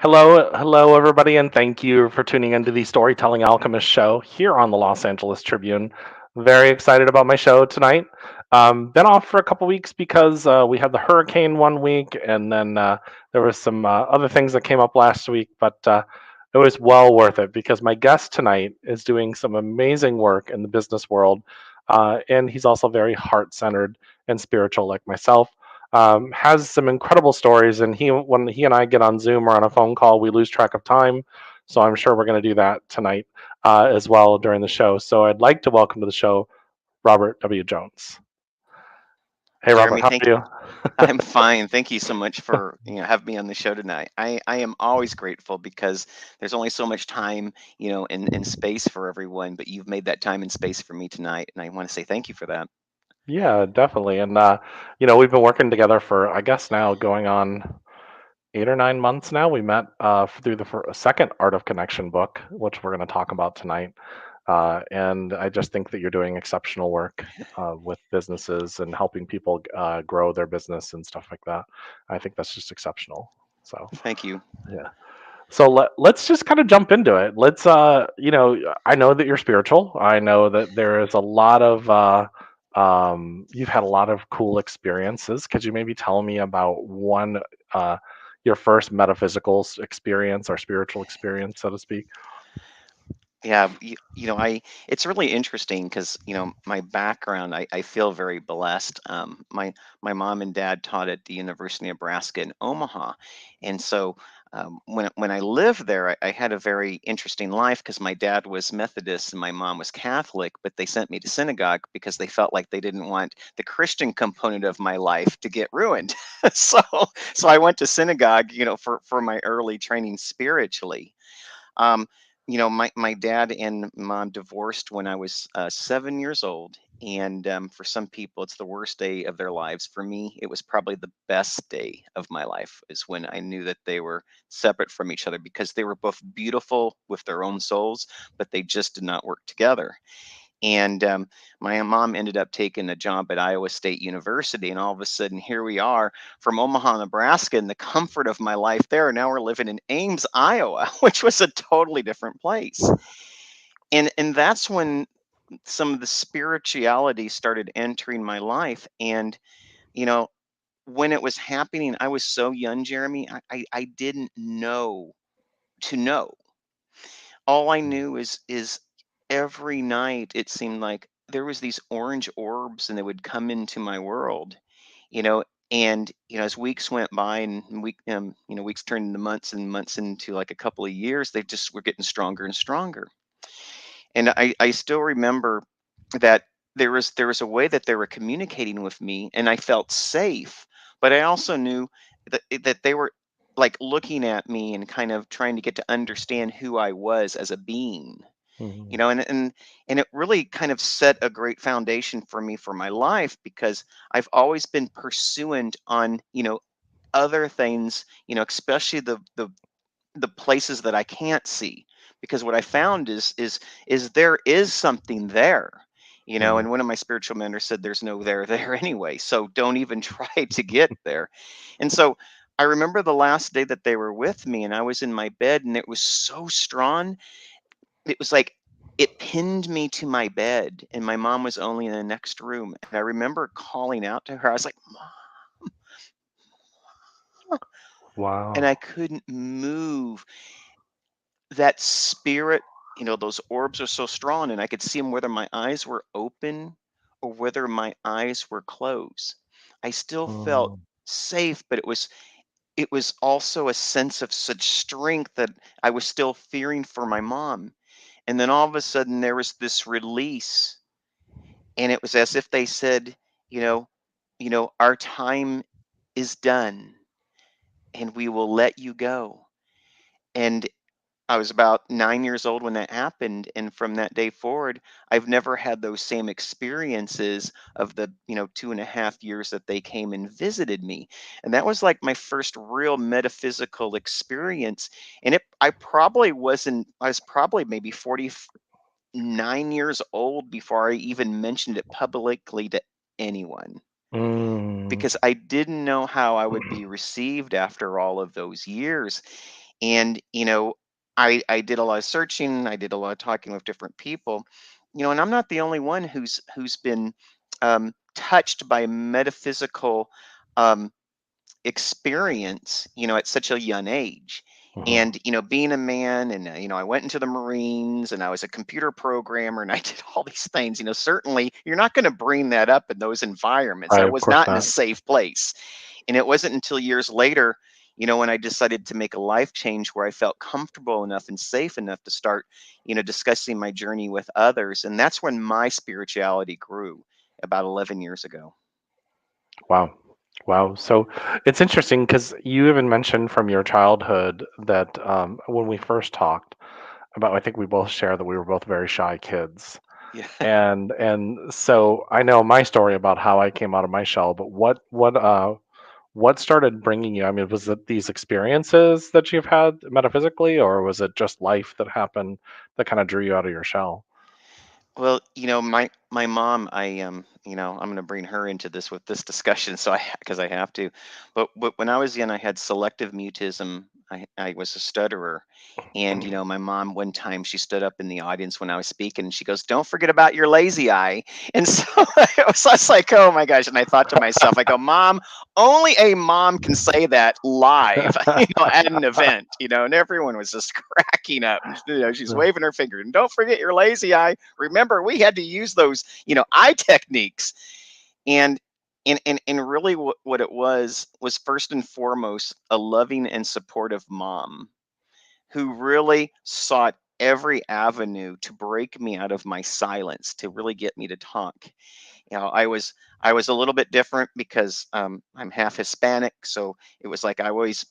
Hello, everybody, and thank you for tuning into the Storytelling Alchemist show here on the Los Angeles Tribune. Very excited about my show tonight. Been off for a couple weeks because we had the hurricane one week, and then there was some other things that came up last week, but it was well worth it because my guest tonight is doing some amazing work in the business world, and he's also very heart-centered and spiritual like myself. Has some incredible stories, and when he and I get on Zoom or on a phone call, we lose track of time. So I'm sure we're going to do that tonight as well during the show. So I'd like to welcome to the show Robert W. Jones. Hey, Robert, Jeremy, how thank are you? I'm fine. Thank you so much for having me on the show tonight. I am always grateful because there's only so much time, and space for everyone, but you've made that time and space for me tonight, and I want to say thank you for that. Yeah, definitely. And we've been working together for I guess now going on 8 or 9 months now. We met through the second Art of Connection book, which we're going to talk about tonight. And I just think that you're doing exceptional work with businesses and helping people grow their business and stuff like that. I think that's just exceptional. So, Thank you. yeah. So let's just kind of jump into it. I know that you're spiritual. I know that there is a lot of, you've had a lot of cool experiences. Could you maybe tell me about uh, your first metaphysical experience or spiritual experience, so to speak? Yeah, it's really interesting because, my background, I feel very blessed. My mom and dad taught at the University of Nebraska in Omaha. And so when I lived there, I had a very interesting life because my dad was Methodist and my mom was Catholic, but they sent me to synagogue because they felt like they didn't want the Christian component of my life to get ruined. So, so I went to synagogue, for my early training spiritually. Um, my dad and mom divorced when I was 7 years old. And for some people, it's the worst day of their lives. For me, it was probably the best day of my life, is when I knew that they were separate from each other because they were both beautiful with their own souls, but they just did not work together. And my mom ended up taking a job at Iowa State University. And all of a sudden, here we are from Omaha, Nebraska, in the comfort of my life there. Now we're living in Ames, Iowa, which was a totally different place. And that's when some of the spirituality started entering my life. And, you know, when it was happening, I was so young, Jeremy, I didn't know to know. All I knew is every night it seemed like there was these orange orbs and they would come into my world, you know, and as weeks went by and weeks turned into months and months into like a couple of years, they just were getting stronger and stronger. And I still remember that there was a way that they were communicating with me and I felt safe, but I also knew that they were like looking at me and kind of trying to get to understand who I was as a being. Mhm. And it really kind of set a great foundation for me for my life because I've always been pursuant on, other things, especially the places that I can't see. Because what I found is there is something there. Mhm. And one of my spiritual mentors said there's no there there anyway. So don't even try to get there. And so I remember the last day that they were with me and I was in my bed and it was so strong. It was like it pinned me to my bed and my mom was only in the next room. And I remember calling out to her. I was like, "Mom," and I Wow. couldn't move. That spirit, those orbs are so strong and I could see them whether my eyes were open or whether my eyes were closed. I still felt Mm. safe, but it was also a sense of such strength that I was still fearing for my mom. And then all of a sudden there was this release and it was as if they said, you know, our time is done and we will let you go. And I was about 9 years old when that happened. And from that day forward, I've never had those same experiences of the, 2.5 years that they came and visited me. And that was like my first real metaphysical experience. And I was probably maybe 49 years old before I even mentioned it publicly to anyone Mm. because I didn't know how I would be received after all of those years. And I did a lot of searching, I did a lot of talking with different people, and I'm not the only one who's been touched by metaphysical um, experience, at such a young age. Mhm. And, being a man, and, I went into the Marines, and I was a computer programmer, and I did all these things. Certainly you're not going to bring that up in those environments. I Right, of was course not in a not. safe place. And it wasn't until years later, when I decided to make a life change where I felt comfortable enough and safe enough to start, discussing my journey with others. And that's when my spirituality grew about 11 years ago. Wow. Wow. So it's interesting because you even mentioned from your childhood that when we first talked about, I think we both share that we were both very shy kids. Yeah. And so I know my story about how I came out of my shell, but what started bringing you? I mean, was it these experiences that you've had metaphysically, or was it just life that happened that kind of drew you out of your shell? Well, my mom, I'm going to bring her into this with this discussion, so because I have to. But when I was young, I had selective mutism. I was a stutterer, and my mom one time she stood up in the audience when I was speaking, and she goes, "Don't forget about your lazy eye." And so I was like, "Oh my gosh!" And I thought to myself, I go, "Mom, only a mom can say that live, at an event, and everyone was just cracking up. And, she's waving her finger, and don't forget your lazy eye. Remember, we had to use those, eye techniques. And and and, and really what it was first and foremost a loving and supportive mom who really sought every avenue to break me out of my silence, to really get me to talk. I was a little bit different because I'm half Hispanic, so it was like I always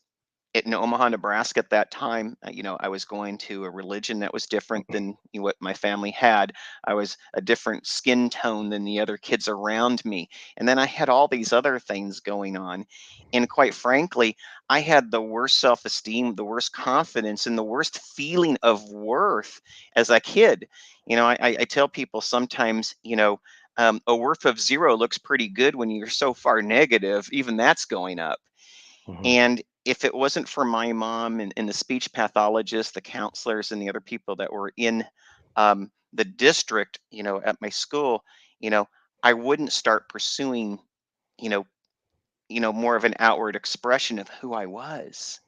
in Omaha, Nebraska at that time, I was going to a religion that was different than what my family had. I was a different skin tone than the other kids around me. And then I had all these other things going on. And quite frankly, I had the worst self esteem, the worst confidence, and the worst feeling of worth as a kid. I tell people sometimes, a worth of zero looks pretty good when you're so far negative, even that's going up. Mhm. And if it wasn't for my mom and the speech pathologist, the counselors, and the other people that were in the district, at my school, you know, I wouldn't start pursuing, you know, more of an outward expression of who I was.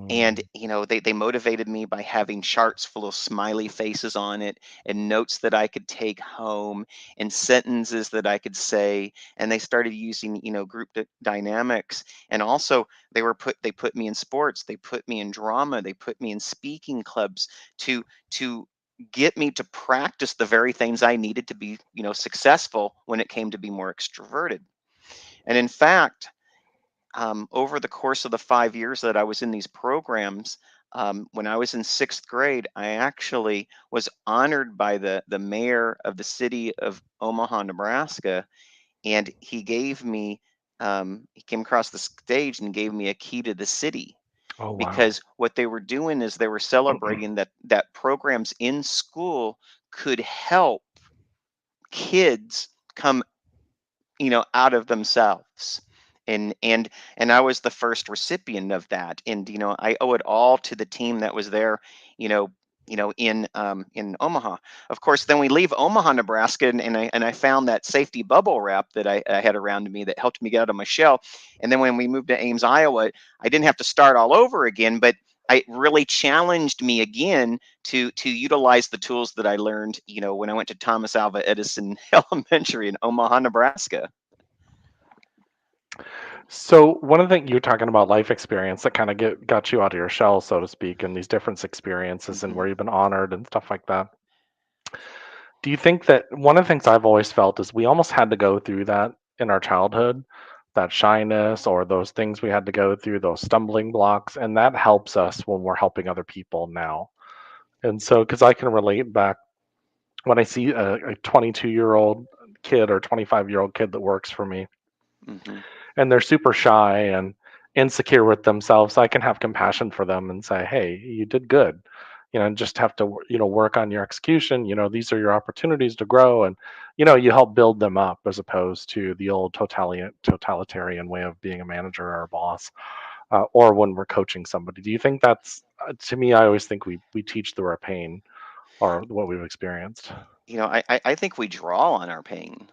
And Mhm. they motivated me by having charts full of smiley faces on it, and notes that I could take home, and sentences that I could say. And they started using group dynamics. And also they put me in sports, they put me in drama, they put me in speaking clubs to get me to practice the very things I needed to be successful when it came to be more extroverted. And in fact, over the course of the 5 years that I was in these programs, when I was in sixth grade, I actually was honored by the mayor of the city of Omaha, Nebraska, and he came across the stage and gave me a key to the city, Oh, wow. because what they were doing is they were celebrating that programs in school could help kids come out of themselves. And I was the first recipient of that. And I owe it all to the team that was there, you know in Omaha. Of course, then we leave Omaha, Nebraska, and I found that safety bubble wrap that I had around me that helped me get out of my shell. And then when we moved to Ames, Iowa, I didn't have to start all over again, but it really challenged me again to utilize the tools that I learned, when I went to Thomas Alva Edison Elementary in Omaha, Nebraska. So one of the things you're talking about life experience that kind of get got you out of your shell, so to speak, and these different experiences and Hmm. where you've been honored and stuff like that. Do you think that one of the things I've always felt is we almost had to go through that in our childhood, that shyness or those things we had to go through, those stumbling blocks, and that helps us when we're helping other people now. And so, because I can relate back when I see a 22-year-old kid or 25-year-old kid that works for me, Hmm. and they're super shy and insecure with themselves, I can have compassion for them and say, "Hey, you did good." And just have to, work on your execution. These are your opportunities to grow, and you help build them up as opposed to the old totalitarian way of being a manager or a boss, or when we're coaching somebody. Do you think that's to me, I always think we teach through our pain or what we've experienced. I think we draw on our pain,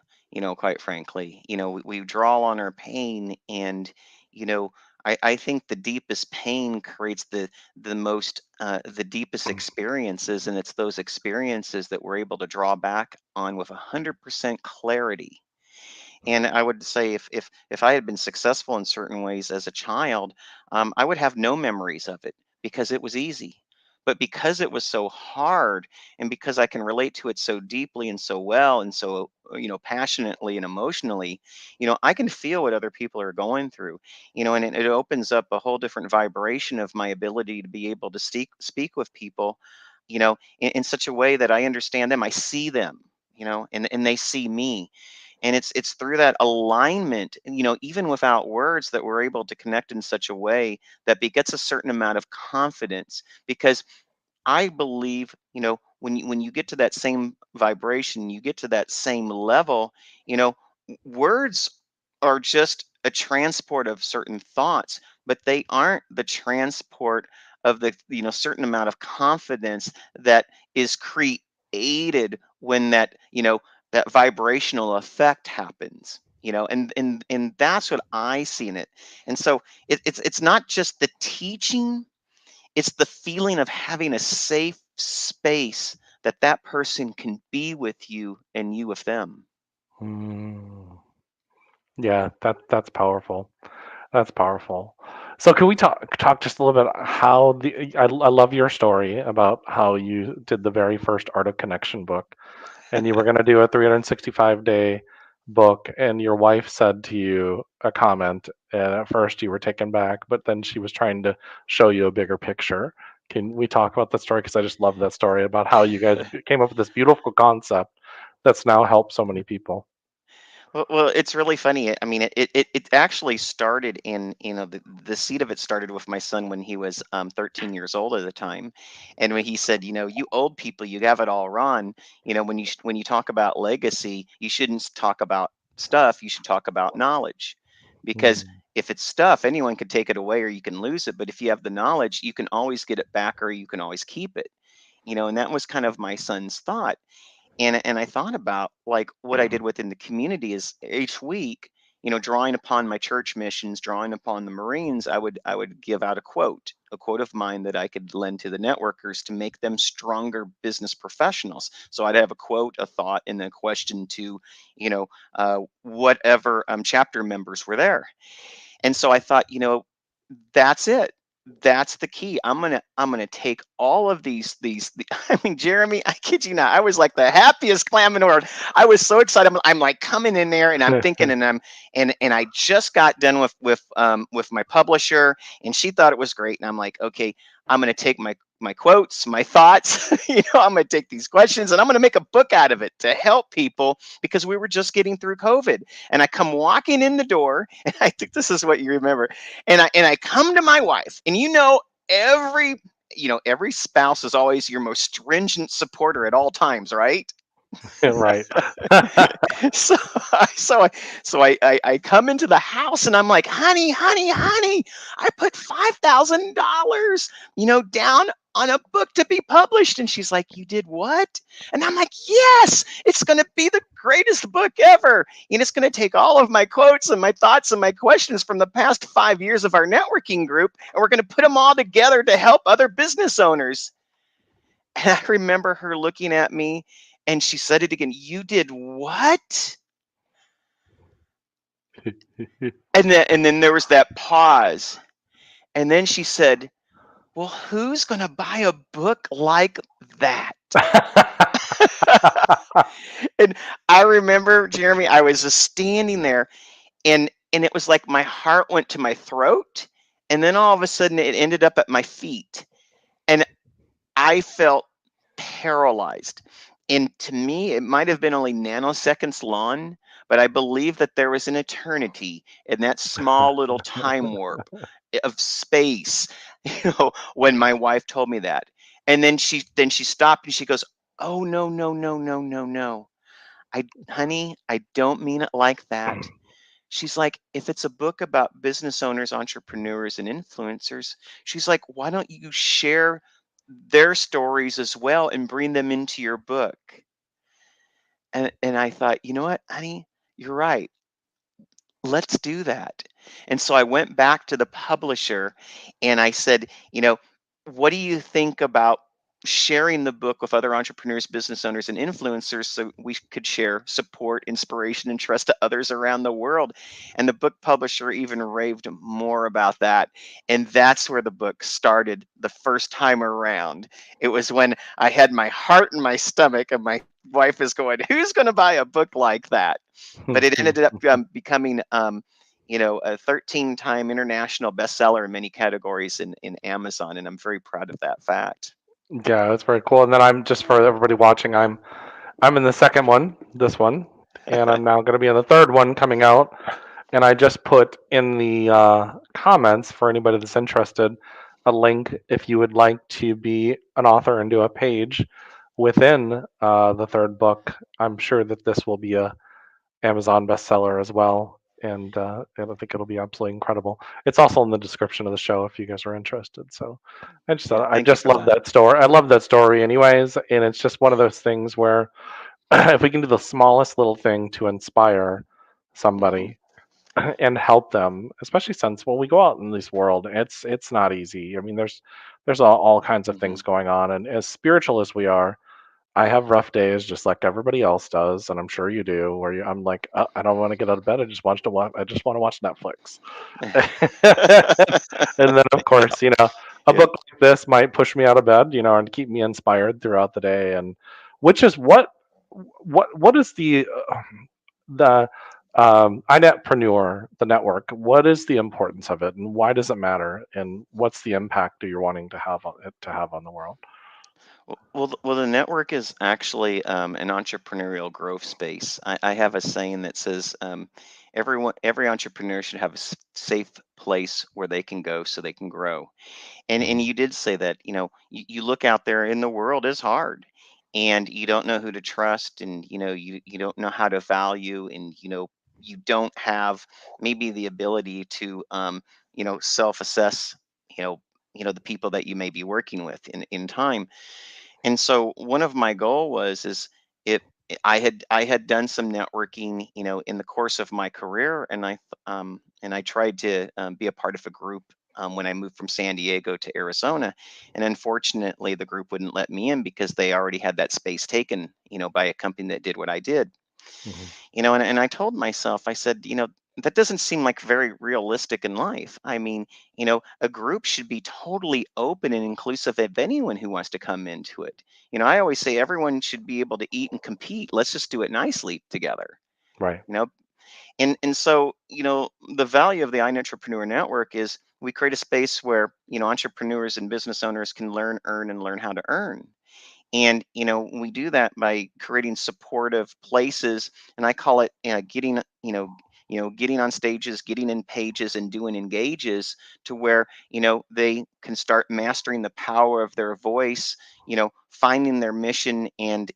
quite frankly. We draw on our pain, and, you know, I think the deepest pain creates the deepest experiences, and it's those experiences that we're able to draw back on with 100% clarity. And I would say if I had been successful in certain ways as a child, I would have no memories of it because it was easy. But because it was so hard, and because I can relate to it so deeply and so well and so passionately and emotionally, I can feel what other people are going through. And it opens up a whole different vibration of my ability to be able to speak with people, in such a way that I understand them, I see them, and they see me. And it's through that alignment, even without words, that we're able to connect in such a way that begets a certain amount of confidence. Because I believe, when you get to that same vibration, you get to that same level, words are just a transport of certain thoughts, but they aren't the transport of the, certain amount of confidence that is created when that vibrational effect happens. And that's what I see in it. And so it's not just the teaching, it's the feeling of having a safe space that that person can be with you and you with them. Mm. Yeah, that's powerful. That's powerful. So can we talk just a little bit how I love your story about how you did the very first Art of Connection book, and you were going to do a 365-day book, and your wife said to you a comment, and at first you were taken back, but then she was trying to show you a bigger picture. Can we talk about that story? Because I just love that story about how you guys came up with this beautiful concept that's now helped so many people. Well, it's really funny. I mean, it actually started in, the seed of it started with my son when he was 13 years old at the time. And when he said, you old people, you have it all wrong. When you talk about legacy, you shouldn't talk about stuff, you should talk about knowledge. Because Mm. if it's stuff, anyone can take it away or you can lose it. But if you have the knowledge, you can always get it back or you can always keep it. And that was kind of my son's thought. And I thought about, like, what I did within the community is each week, drawing upon my church missions, drawing upon the Marines, I would give out a quote of mine that I could lend to the networkers to make them stronger business professionals. So I'd have a quote, a thought, and a question to, whatever chapter members were there. And so I thought, that's it. That's the key. I'm gonna take all of I mean, Jeremy, I kid you not, I was like the happiest clam in the world. I was so excited. I'm like coming in there and I'm thinking, and I just got done with my publisher, and she thought it was great. And I'm like, okay, I'm gonna take my quotes, my thoughts, I'm gonna take these questions and I'm gonna make a book out of it to help people, because we were just getting through COVID. And I come walking in the door, and I think this is what you remember. And I come to my wife, and every spouse is always your most stringent supporter at all times, right? Right. so I, so I so I come into the house and I'm like, honey, honey, honey, I put $5,000, down on a book to be published. And she's like, you did what? And I'm like, yes, it's going to be the greatest book ever. And it's going to take all of my quotes and my thoughts and my questions from the past 5 years of our networking group, and we're going to put them all together to help other business owners. And I remember her looking at me, and she said it again. You did what? And then there was that pause. And then she said, well, who's going to buy a book like that? And I remember, Jeremy, I was just standing there, and it was like my heart went to my throat, and then all of a sudden it ended up at my feet. And I felt paralyzed. And to me, it might have been only nanoseconds long, but I believe that there was an eternity in that small little time warp of space, when my wife told me that. And then she stopped and she goes, "Oh, no, no, no, no, no, no. Honey, I don't mean it like that." She's like, if it's a book about business owners, entrepreneurs, and influencers, she's like, why don't you share their stories as well and bring them into your book? And I thought, you know what, honey, you're right. Let's do that. And so I went back to the publisher and I said, what do you think about sharing the book with other entrepreneurs, business owners, and influencers so we could share support, inspiration, and trust to others around the world? And the book publisher even raved more about that. And that's where the book started the first time around. It was when I had my heart in my stomach and my wife is going, who's going to buy a book like that? But it ended up becoming a 13-time international bestseller in many categories in Amazon, and I'm very proud of that fact. Yeah, that's very cool. And then I'm just for everybody watching, I'm in the second one, this one, and I'm now going to be in the third one coming out. And I just put in the comments for anybody that's interested a link if you would like to be an author and do a page within the third book. I'm sure that this will be a Amazon bestseller as well, and I think it'll be absolutely incredible. It's also in the description of the show if you guys are interested. So Yeah, I thank you just for love that. that story. I love that story, anyways, and it's just one of those things where if we can do the smallest little thing to inspire Hmm. somebody and help them, especially since when we go out in this world, it's not easy. I mean, there's all kinds of Hmm. things going on, and as spiritual as we are, I have rough days just like everybody else does, and I'm sure you do. Where I'm like, I don't want to get out of bed. I just want to watch Netflix. And then, of course, a Yeah. book like this might push me out of bed, and keep me inspired throughout the day. And which is what is the iNETrepreneur, the network? What is the importance of it, and why does it matter? And what's the impact you're wanting to have on it to have on the world? Well, the network is actually an entrepreneurial growth space. I have a saying that says every entrepreneur should have a safe place where they can go so they can grow. And Hmm. you did say that, you look out there in the world is hard and you don't know who to trust and you don't know how to value and you don't have maybe the ability to self-assess, you know, the people that you may be working with in time. And so one of my goal was is it I had done some networking, in the course of my career, and I tried to be a part of a group when I moved from San Diego to Arizona, and unfortunately the group wouldn't let me in because they already had that space taken, by a company that did what I did. Hmm. And I told myself, I said, that doesn't seem like very realistic in life. I mean, a group should be totally open and inclusive of anyone who wants to come into it. I always say everyone should be able to eat and compete. Let's just do it nicely together. Right. You know, and so, the value of the iNETrepreneur network is we create a space where, entrepreneurs and business owners can learn, earn, and learn how to earn. And we do that by creating supportive places, and I call it getting getting on stages, getting in pages, and doing engages to where they can start mastering the power of their voice, finding their mission, and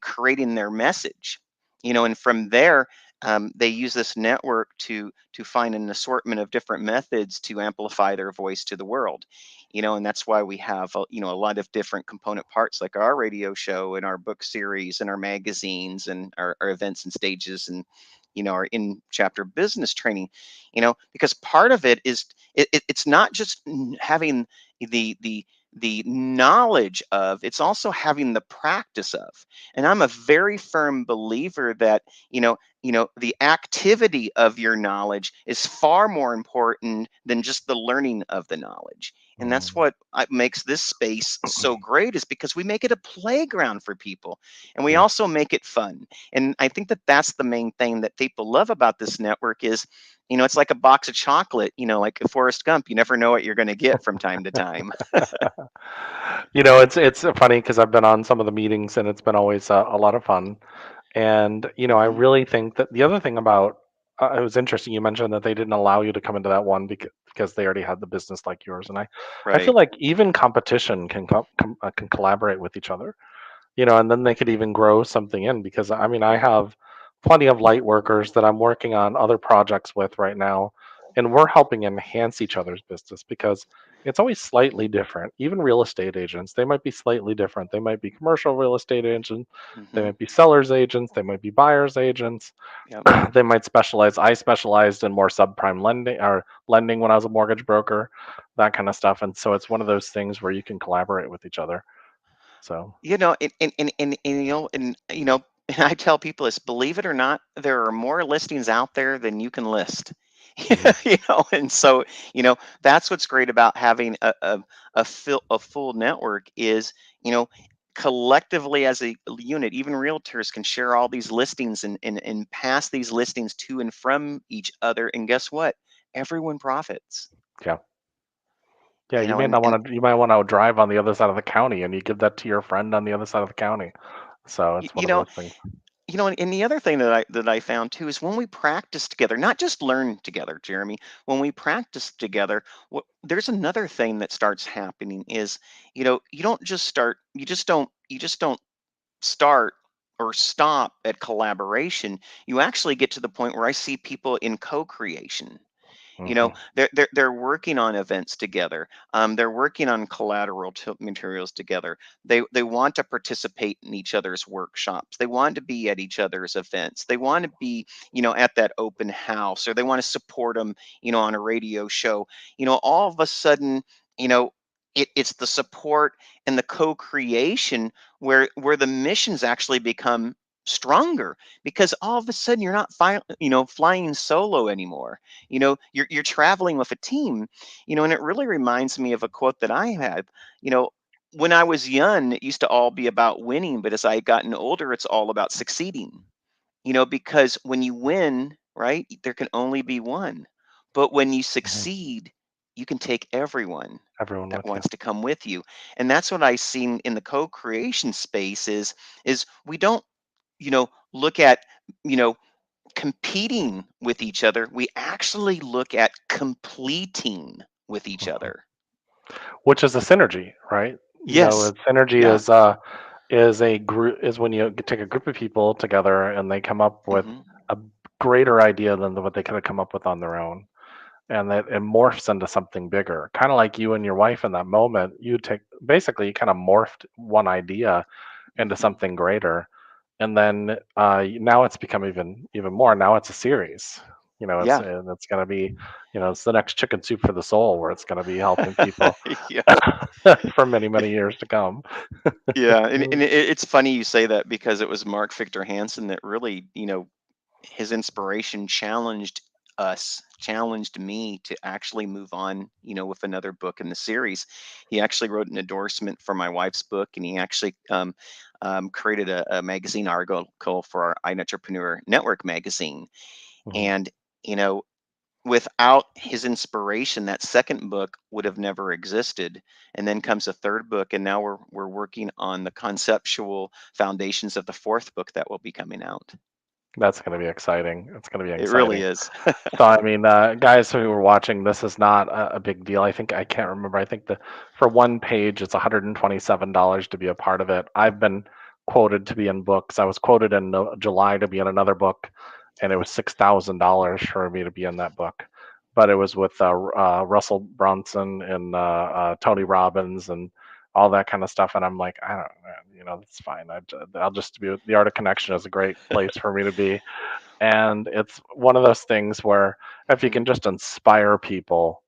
creating their message. And from there, they use this network to find an assortment of different methods to amplify their voice to the world. And that's why we have a lot of different component parts like our radio show and our book series and our magazines and our events and stages and our in chapter business training, because part of it is it's not just having the knowledge of, it's also having the practice of. And I'm a very firm believer that the activity of your knowledge is far more important than just the learning of the knowledge. And that's Mhm. what makes this space so great, is because we make it a playground for people and we Yeah. also make it fun. And I think that that's the main thing that people love about this network is, it's like a box of chocolate, like Forrest Gump. You never know what you're going to get from time to time. It's funny because I've been on some of the meetings and it's been always a lot of fun. And I Hmm. really think that the other thing about it was interesting. You mentioned that they didn't allow you to come into that one because they already had the business like yours. And I feel Right. like even competition can collaborate with each other. And then they could even grow something in because I mean I have plenty of light workers that I'm working on other projects with right now, and we're helping enhance each other's business because it's always slightly different. Even real estate agents, they might be slightly different. They might be commercial real estate agents, they Hmm. might be sellers agents, they might be buyers agents. Yep. They might specialize. I specialized in more subprime lending or lending when I was a mortgage broker, that kind of stuff. And so it's one of those things where you can collaborate with each other. So, And I tell people this, believe it or not, there are more listings out there than you can list. mhm, And so, that's what's great about having a full network is, you know, collectively as a unit, even realtors can share all these listings and pass these listings to and from each other. And guess what? Everyone profits. yeah. Yeah, You you know, may and not want to. You might want to drive on the other side of the county, and you give that to your friend on the other side of the county. So y- it's one you of know, those things. and the other thing that I found too is when we practice together, not just learn together, Jeremy, when we practice together, there's another thing that starts happening is, you just don't start or stop at collaboration. You actually get to the point where I see people in co-creation. Hmm. They're working on events together. They're working on collateral materials together. They want to participate in each other's workshops. They want to be at each other's events. They want to be, at that open house, or they want to support them, on a radio show. All of a sudden, you know, it's the support and the co-creation where the missions actually become stronger, because all of a sudden you're not flying solo anymore. You're traveling with a team. And it really reminds me of a quote that I had. you know when I was young, it used to all be about winning, but as I gotten older, it's all about succeeding. Because when you win, right, there can only be one. But when you Hmm. succeed, you can take everyone Everyone that with you. wants to come with you. And that's what I seen in the co-creation space is we don't, look at, you know, competing with each other. We actually look at completing with each Hmm. other. Which is a synergy, right? Yes. A synergy Yeah. is a group is when you take a group of people together and they come up with Hmm. a greater idea than what they could have come up with on their own, and that it morphs into something bigger. Kind of like you and your wife in that moment. You take basically you kind of morphed one idea into Hmm. something greater, and then now it's become even more. Now it's a series. Yeah. It's going to be, it's the next chicken soup for the soul, where it's going to be helping people Yeah. for many many years to come. Yeah. And it's funny you say that, because it was Mark Victor Hansen that really, his inspiration challenged me to actually move on, with another book in the series. He actually wrote an endorsement for my wife's book, and he actually created a magazine article for our iNETrepreneur network magazine. Mhm. And, you know, without his inspiration, that second book would have never existed. And then comes a third book, and now we're working on the conceptual foundations of the fourth book that will be coming out. That's going to be exciting. It's going to be It really exciting. is. So I mean, guys who are watching, this is not a big deal. I think I can't remember. I think the for one page it's $127 to be a part of it. I've been quoted to be in books. I was quoted in July to be in another book, and it was $6,000 for me to be in that book. But it was with Russell Brunson and Tony Robbins and all that kind of stuff. And I'm like, I don't, that's fine. I'll just be. The Art of Connection is a great place for me to be, and it's one of those things where if you Mhm. can just inspire people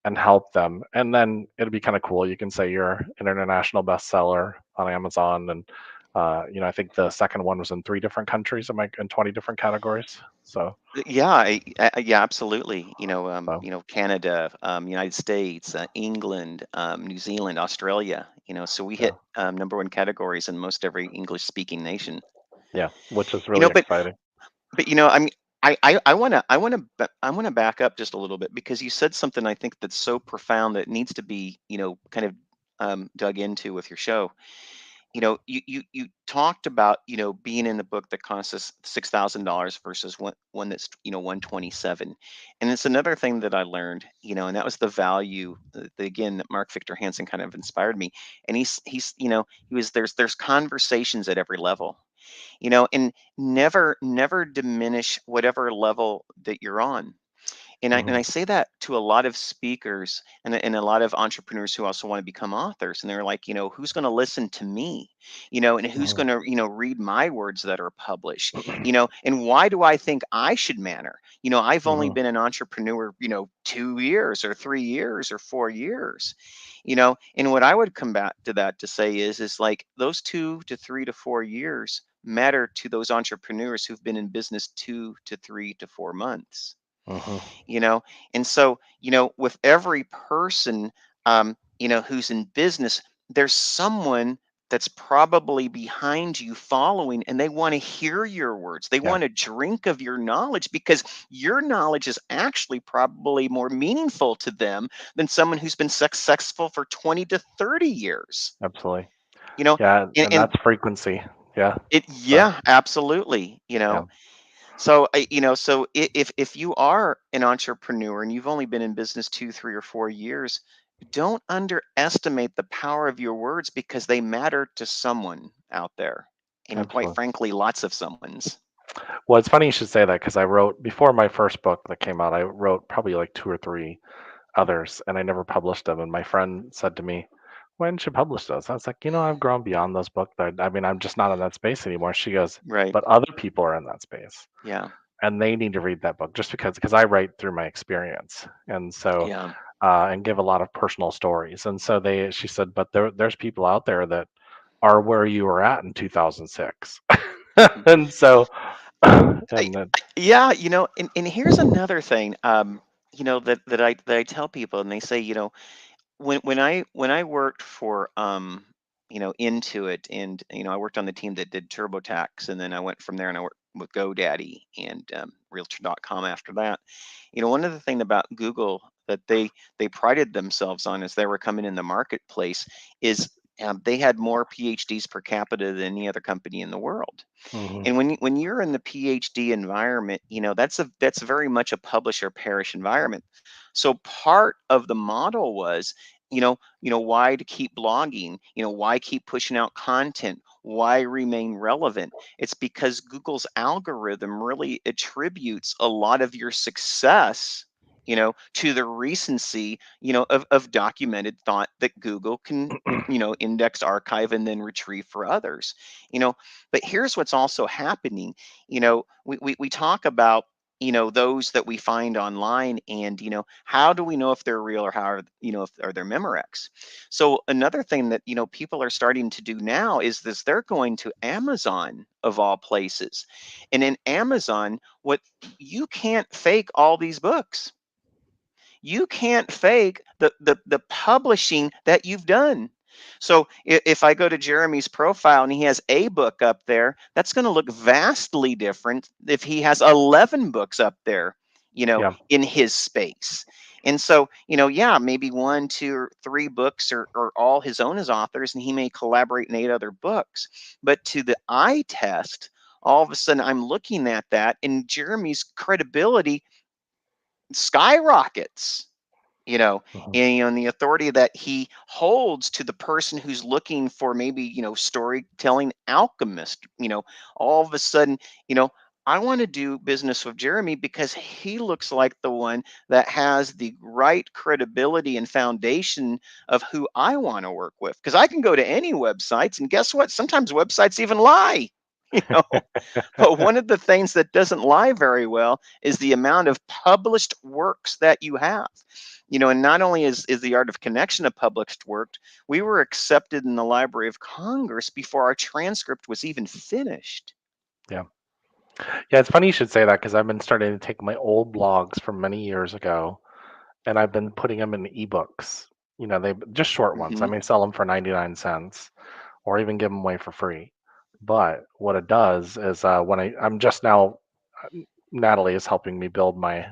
and help them, and then it'd be kind of cool. You can say you're an international bestseller on Amazon, and I think the second one was in 3 different countries, in 20 different categories. So, Yeah, yeah, absolutely. so Canada, United States, England, New Zealand, Australia. So we yeah, hit number one categories in most every English-speaking nation. yeah, which is You really know, but exciting. I mean, I want to back up just a little bit, because you said something I think that's so profound that needs to be, kind of dug into with your show. You talked about, being in the book that costs us $6,000 versus one that's, 127. And it's another thing that I learned, and that was the value, again, that Mark Victor Hansen kind of inspired me. And he was there's conversations at every level. And never diminish whatever level that you're on. And I Hmm. say that to a lot of speakers and a lot of entrepreneurs who also want to become authors. And they're like, who's going to listen to me? And who's Hmm. going to, read my words that are published? And why do I think I should matter? I've only Hmm. been an entrepreneur, 2 years or 3 years or 4 years. And what I would come back to that to say is like those 2 to 3 to 4 years matter to those entrepreneurs who've been in business 2 to 3 to 4 months Hmm. you know and so with every person who's in business, there's someone that's probably behind you following, and they want to hear your words. They Yeah, want to drink of your knowledge because your knowledge is actually probably more meaningful to them than someone who's been successful for 20 to 30 years. absolutely. you know Yeah, and, and and that's frequency. Yeah. it So, yeah, absolutely. yeah, If you are an entrepreneur and you've only been in business 2, 3, or 4 years, don't underestimate the power of your words because they matter to someone out there, and quite absolutely. frankly, lots of someone's. Well, it's funny you should say that because I wrote before my first book that came out. I wrote probably like two or three others, and I never published them. And my friend said to me, "Why didn't you publish those?" I was like, I've grown beyond those books. I mean, I'm just not in that space anymore." She goes, Right. "But other people are in that space, Yeah. and they need to read that book just because I write through my experience, and so Yeah. and give a lot of personal stories." And so she said, "But there's people out there that are where you were at in 2006." And so, I, and then, yeah. And here's another thing. That I tell people, and they say, when I worked for Intuit, and I worked on the team that did TurboTax, and then I went from there and I worked with GoDaddy and Realtor.com after that. One of the things about Google that they prided themselves on as they were coming in the marketplace is they had more PhDs per capita than any other company in the world. mhm, And when you're in the PhD environment, that's very much a publish or perish environment. So part of the model was, why to keep blogging, why keep pushing out content, why remain relevant? It's because Google's algorithm really attributes a lot of your success, to the recency, of documented thought that Google can, index, archive, and then retrieve for others. You know, but here's what's also happening. We talk about, those that we find online, and, how do we know if they're real, or how if are they Memorex? So another thing that, people are starting to do now is this: they're going to Amazon, of all places. And in Amazon, what you can't fake all these books. You can't fake the publishing that you've done. So if I go to Jeremy's profile and he has a book up there, that's going to look vastly different if he has 11 books up there, yeah, in his space. And so, yeah, maybe one, two, or three books are all his own as authors, and he may collaborate in 8 other books. But to the eye test, all of a sudden I'm looking at that, and Jeremy's credibility skyrockets, you know mhm, and the authority that he holds to the person who's looking for, maybe, storytelling alchemist. All of a sudden, I want to do business with Jeremy because he looks like the one that has the right credibility and foundation of who I want to work with, because I can go to any websites, and guess what, sometimes websites even lie. you know but one of the things that doesn't lie very well is the amount of published works that you have. And not only is the Art of Connection a published work, we were accepted in the Library of Congress before our transcript was even finished. yeah. Yeah, it's funny you should say that because I've been starting to take my old blogs from many years ago, and I've been putting them in ebooks. They just short ones. I Hmm. may sell them for 99 cents or even give them away for free. But what it does is when I'm just now, Natalie is helping me build my.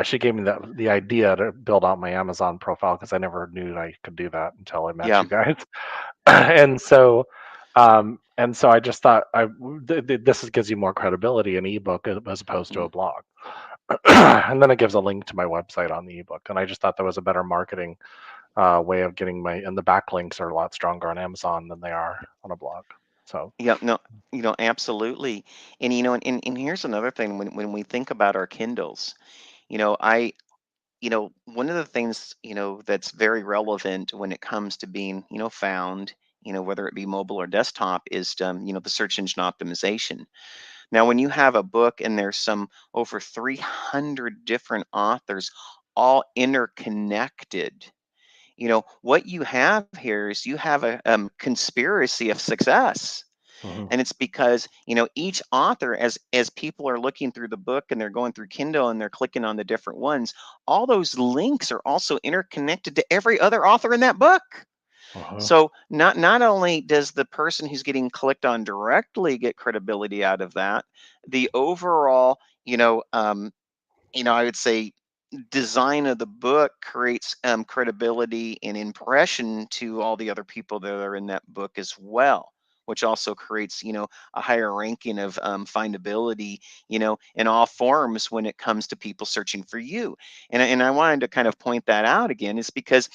She gave me the idea to build out my Amazon profile because I never knew I could do that until I met Yeah. you guys. And so I just thought this gives you more credibility in ebook as opposed to Mhm. a blog. And then it gives a link to my website on the ebook, and I just thought that was a better marketing way of getting and the backlinks are a lot stronger on Amazon than they are on a blog. So, Yeah, no, absolutely. And and here's another thing when we think about our Kindles, I one of the things, that's very relevant when it comes to being, found, whether it be mobile or desktop is, the search engine optimization. Now, when you have a book and there's some over 300 different authors all interconnected, what you have here is you have a conspiracy of success. mhm, And it's because each author, as people are looking through the book and they're going through Kindle and they're clicking on the different ones, all those links are also interconnected to every other author in that book. mhm, So not only does the person who's getting clicked on directly get credibility out of that, the overall I would say design of the book creates credibility and impression to all the other people that are in that book as well, which also creates a higher ranking of findability in all forms when it comes to people searching for you. And I wanted to kind of point that out again is because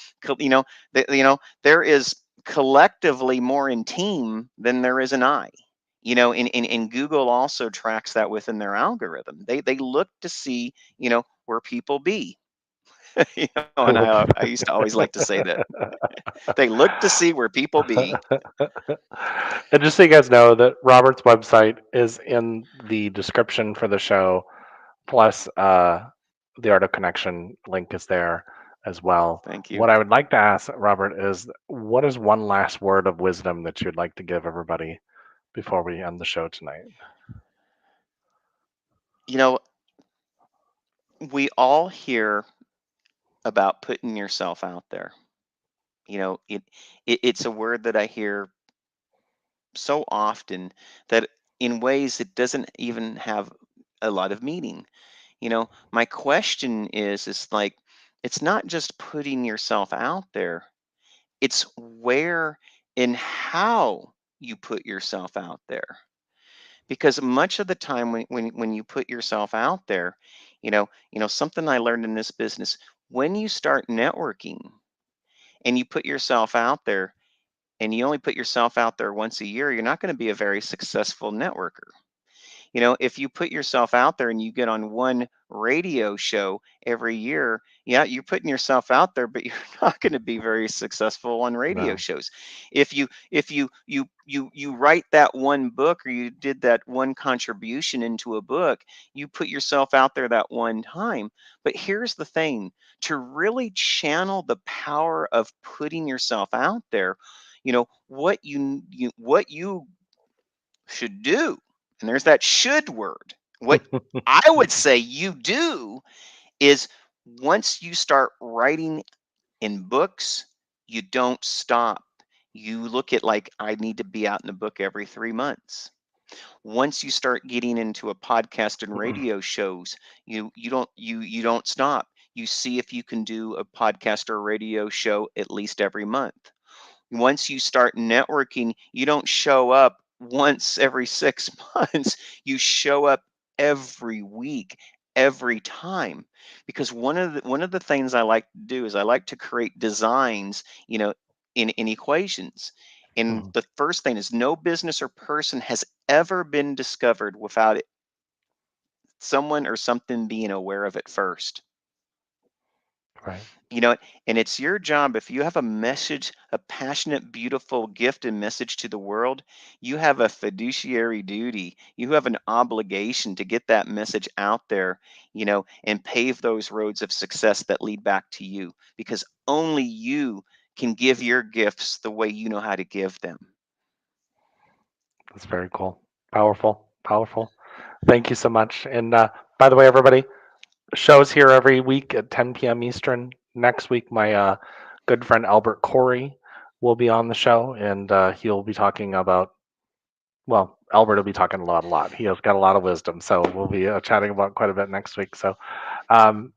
there is collectively more in team than there is an I. And Google also tracks that within their algorithm. They look to see where people be. And I used to always like to say that they look to see where people be. And just so you guys know that Robert's website is in the description for the show, plus the Art of Connection link is there as well. Thank you. What I would like to ask Robert is, what is one last word of wisdom that you'd like to give everybody before we end the show tonight? You know, we all hear about putting yourself out there. It's a word that I hear so often that in ways it doesn't even have a lot of meaning. My question is like, it's not just putting yourself out there, it's where and how you put yourself out there. Because much of the time when you put yourself out there, something I learned in this business, when you start networking and you put yourself out there and you only put yourself out there once a year, you're not going to be a very successful networker. If you put yourself out there and you get on one radio show every year, yeah, you're putting yourself out there, but you're not going to be very successful on radio No. shows. If you write that one book or you did that one contribution into a book, you put yourself out there that one time. But here's the thing, to really channel the power of putting yourself out there, what you should do. And there's that should word. What I would say you do is once you start writing in books, you don't stop. You look at like, I need to be out in a book every 3 months. Once you start getting into a podcast and radio shows, you don't stop. You see if you can do a podcast or radio show at least every month. Once you start networking, you don't show up once every 6 months. You show up every week, every time. Because one of the things I like to do is I like to create designs, in equations. And the first thing is no business or person has ever been discovered without someone or something being aware of it first. Right. You know, and it's your job if you have a message, a passionate, beautiful gift and message to the world, you have a fiduciary duty. You have an obligation to get that message out there, and pave those roads of success that lead back to you because only you can give your gifts the way you know how to give them. That's very cool. Powerful. Powerful. Thank you so much. And by the way, everybody, shows here every week at 10 p.m. Eastern. Next week, my good friend Albert Corey will be on the show, and he'll be talking about, well, Albert will be talking a lot. He has got a lot of wisdom, so we'll be chatting about quite a bit next week. So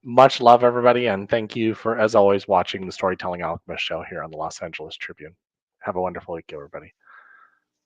much love, everybody, and thank you for, as always, watching the Storytelling Alchemist show here on the Los Angeles Tribune. Have a wonderful week, everybody.